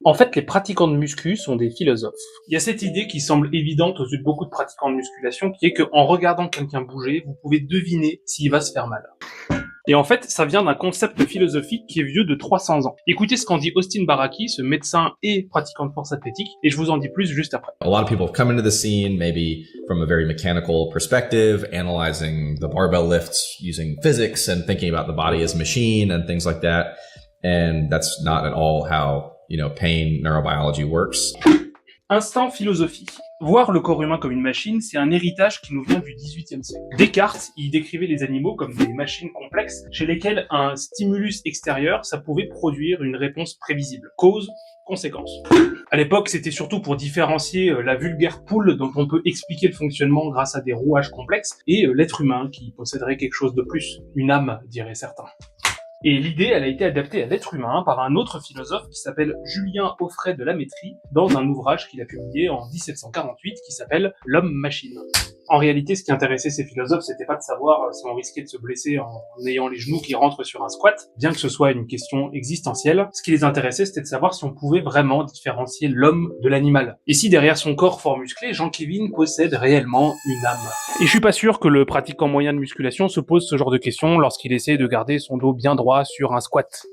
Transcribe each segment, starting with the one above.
En fait, les pratiquants de muscu sont des philosophes. Il y a cette idée qui semble évidente aux yeux de beaucoup de pratiquants de musculation, qui est qu'en regardant quelqu'un bouger, vous pouvez deviner s'il va se faire mal. Et en fait, ça vient d'un concept philosophique qui est vieux de 300 ans. Écoutez ce qu'en dit Austin Baraki, ce médecin et pratiquant de force athlétique, et je vous en dis plus juste après. A lot of people have come into the scene maybe from a very mechanical perspective, analyzing the barbell lifts using physics and thinking about the body as a machine and things like that. And that's not at all how, pain neurobiology works. Instant philosophie. Voir le corps humain comme une machine, c'est un héritage qui nous vient du XVIIIe siècle. Descartes, il décrivait les animaux comme des machines complexes chez lesquelles un stimulus extérieur, ça pouvait produire une réponse prévisible. Cause, conséquence. À l'époque, c'était surtout pour différencier la vulgaire poule dont on peut expliquer le fonctionnement grâce à des rouages complexes et l'être humain qui posséderait quelque chose de plus, une âme, diraient certains. Et l'idée, elle a été adaptée à l'être humain par un autre philosophe qui s'appelle Julien Auffray de Lamétrie dans un ouvrage qu'il a publié en 1748 qui s'appelle L'homme-machine. En réalité, ce qui intéressait ces philosophes, c'était pas de savoir si on risquait de se blesser en ayant les genoux qui rentrent sur un squat, bien que ce soit une question existentielle. Ce qui les intéressait, c'était de savoir si on pouvait vraiment différencier l'homme de l'animal. Et si derrière son corps fort musclé, Jean-Kévin possède réellement une âme. Et je suis pas sûr que le pratiquant moyen de musculation se pose ce genre de questions lorsqu'il essaie de garder son dos bien droit sur un squat.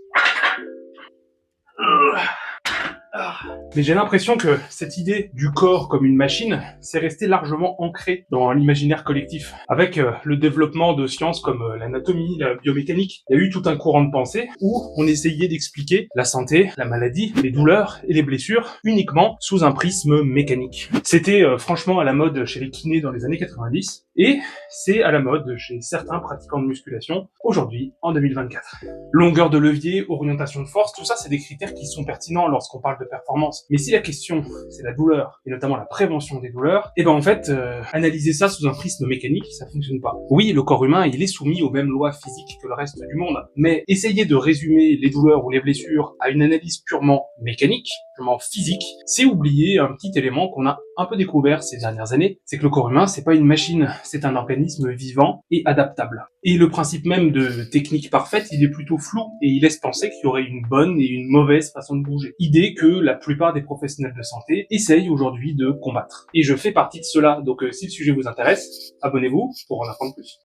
Mais j'ai l'impression que cette idée du corps comme une machine, c'est resté largement ancré dans l'imaginaire collectif. Avec le développement de sciences comme l'anatomie, la biomécanique, il y a eu tout un courant de pensée où on essayait d'expliquer la santé, la maladie, les douleurs et les blessures uniquement sous un prisme mécanique. C'était franchement à la mode chez les kinés dans les années 90 et c'est à la mode chez certains pratiquants de musculation aujourd'hui en 2024. Longueur de levier, orientation de force, tout ça c'est des critères qui sont pertinents lorsqu'on parle de performance. Mais si la question, c'est la douleur, et notamment la prévention des douleurs, et ben en fait, analyser ça sous un prisme mécanique, ça fonctionne pas. Oui, le corps humain, il est soumis aux mêmes lois physiques que le reste du monde, mais essayer de résumer les douleurs ou les blessures à une analyse purement mécanique, purement physique, c'est oublier un petit élément qu'on a un peu découvert ces dernières années, c'est que le corps humain, c'est pas une machine, c'est un organisme vivant et adaptable. Et le principe même de technique parfaite, il est plutôt flou, et il laisse penser qu'il y aurait une bonne et une mauvaise façon de bouger. Idée que la plupart des professionnels de santé essayent aujourd'hui de combattre. Et je fais partie de cela, donc si le sujet vous intéresse, abonnez-vous pour en apprendre plus.